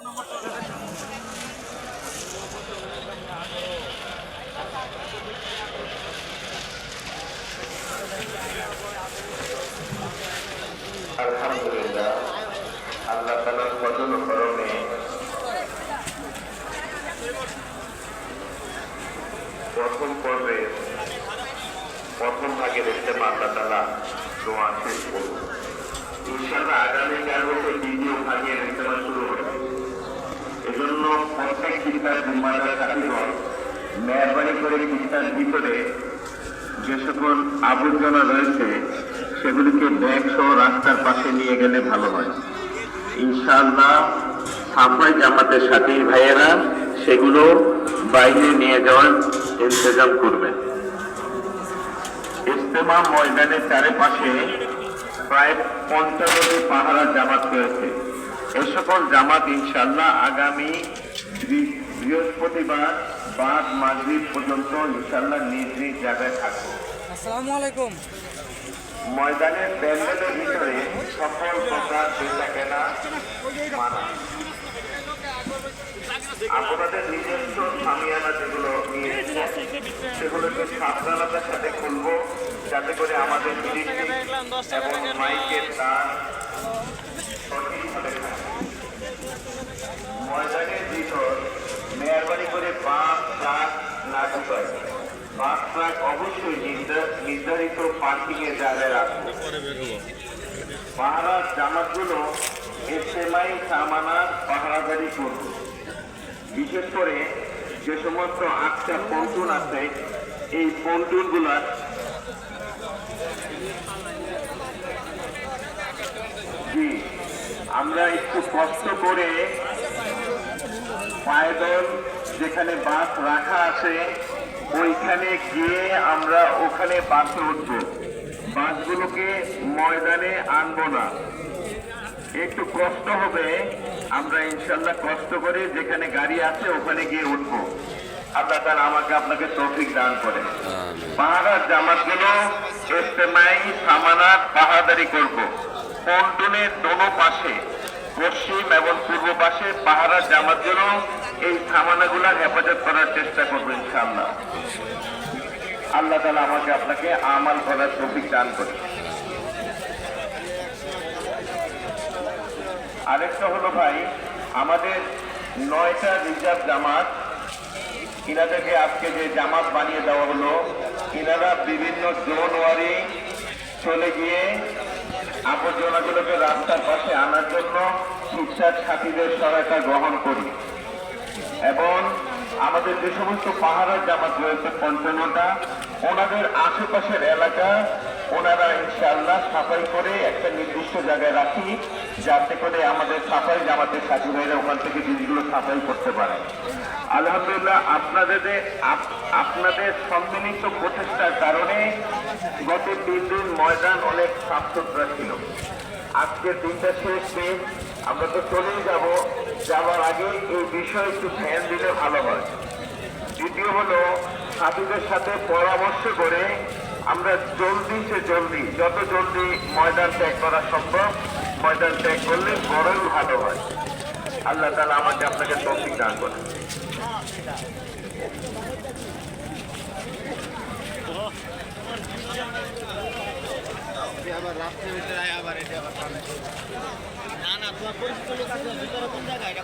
আলহামদুলিল্লাহ, আল্লাহ তাআলার ফজল ও করমে প্রথম পর্বে প্রথম ভাগে দেখতে আল্লাহ তাআলা দোয়া শেষ করব। ইনশাআল্লাহ আগামী 4 বছর দ্বিতীয় ভাগের ইস্তেমা শুরু হবে। এজন্য প্রত্যেক চিন্তার জিম্মাদার সাথীগণ মেহরবানি করে চিন্তার ভিতরে যে সকল আবর্জনা রয়েছে সেগুলিকে ব্যাগ সহ রাস্তার পাশে নিয়ে গেলে ভালো হয়। ইনশাআল্লাহ সাফাই জামাতের সাথী ভাইয়েরা সেগুলো বাইরে নিয়ে যাওয়ার ইন্তজাম করবেন। ইজতেমা ময়দানের চারিপাশে প্রায় 55টি পাহারা জামাত রয়েছে। এ সকল জামাত ইনশাআল্লাহ আগামী বৃহস্পতিবার বাদ মাগরিব পর্যন্ত ইনশাআল্লাহ নিজ নিজ জায়গায় থাকবে। আসসালামু আলাইকুম। ময়দানের প্যান্ডেলের ভিতরে সকল প্রকার বেচা কেনা মানা। আপনাদের নিজস্ব সামিয়ানা যেগুলো নিয়েছে সেগুলোকে সাবধানতার সাথে খুলবো, যাতে করে আমাদের এবং মাইকের তার সঠিকভাবে থাকে। ময়দানের ভিতর মেহরবানি করে বাস ট্রাক না ঢুকায়। বাস ট্রাক অবশ্যই নির্ধারিত পার্কিং এর জায়গায় রাখবো। পাহারার জামাতগুলো ইজতেমাই সামানার পাহারাদারি করবে। বিশেষ করে যে সমস্ত আটটা পন্টুন আছে এই পন্টুনগুলা আমরা একটু কষ্ট করে পায়দল যেখানে বাস রাখা আছে ওইখানে গিয়ে আমরা ওখানে বাসে উঠবো। বাসগুলোকে ময়দানে আনবো না, একটু কষ্ট হবে। আমরা ইনশাল্লাহ কষ্ট করে যেখানে গাড়ি আছে ওখানে গিয়ে উঠবো। আল্লাহ তাআলা আমাকে আপনাকে তৌফিক দান করে। পাহাড়ার জামাতগুলো ইজতেমাই সামানার পাহারাদারি করব। পন্টুনের দোনো পাশে পশ্চিম এবং পূর্ব পাশে পাহাড়ার জামাতগুলো এই সামানাগুলার হেফাজত করার চেষ্টা করবো ইনশাআল্লাহ। আল্লাহ তাআলা আমাকে আপনাকে আমাল করার তৌফিক দান করে। আরেকটা হলো ভাই, আমাদের 9টা রিজার্ভ জামাত, ইনাদেরকে আজকে যে জামাত বানিয়ে দেওয়া হলো, ইনারা বিভিন্ন জোন ওয়ারি চলে গিয়ে আবর্জনাগুলোকে রাস্তার পাশে আনার জন্য ঠিকঠাক সাথীদের সহায়তা গ্রহণ করি। এবং আমাদের যে সমস্ত পাহাড়ের জামাত রয়েছে 55টা, ওনাদের আশেপাশের এলাকা ওনারা ইনশাআল্লাহ সাফাই করে একটা নির্দিষ্ট জায়গায় রাখি, যাতে করে আমাদের সাফাই জামাতের সাথী ভাইরা ওখান থেকে জিনিসগুলো সাফাই করতে পারে। আলহামদুলিল্লাহ, আপনাদের সম্মিলিত প্রচেষ্টার কারণে গত 3 দিন ময়দান অনেক সাফ সুতরা ছিল। আজকের দিনটা শেষ দিন, আমরা তো চলেই যাওয়ার আগে এই বিষয়ে একটু ধ্যান দিলে ভালো হয়। দ্বিতীয় হলো, সাথীদের সাথে পরামর্শ করে আমরা যত জলদি ময়দান ত্যাগ করা সম্ভব ময়দান ত্যাগ করলে বড়ই ভালো হয়। আল্লাহ তাআলা আমাকে আপনাকে তৌফিক দান করে। আবার রাত্রে আবার এটা আবার না না তোমার পরিচিত লোক আছে ভিতরে কোন জায়গায় এটা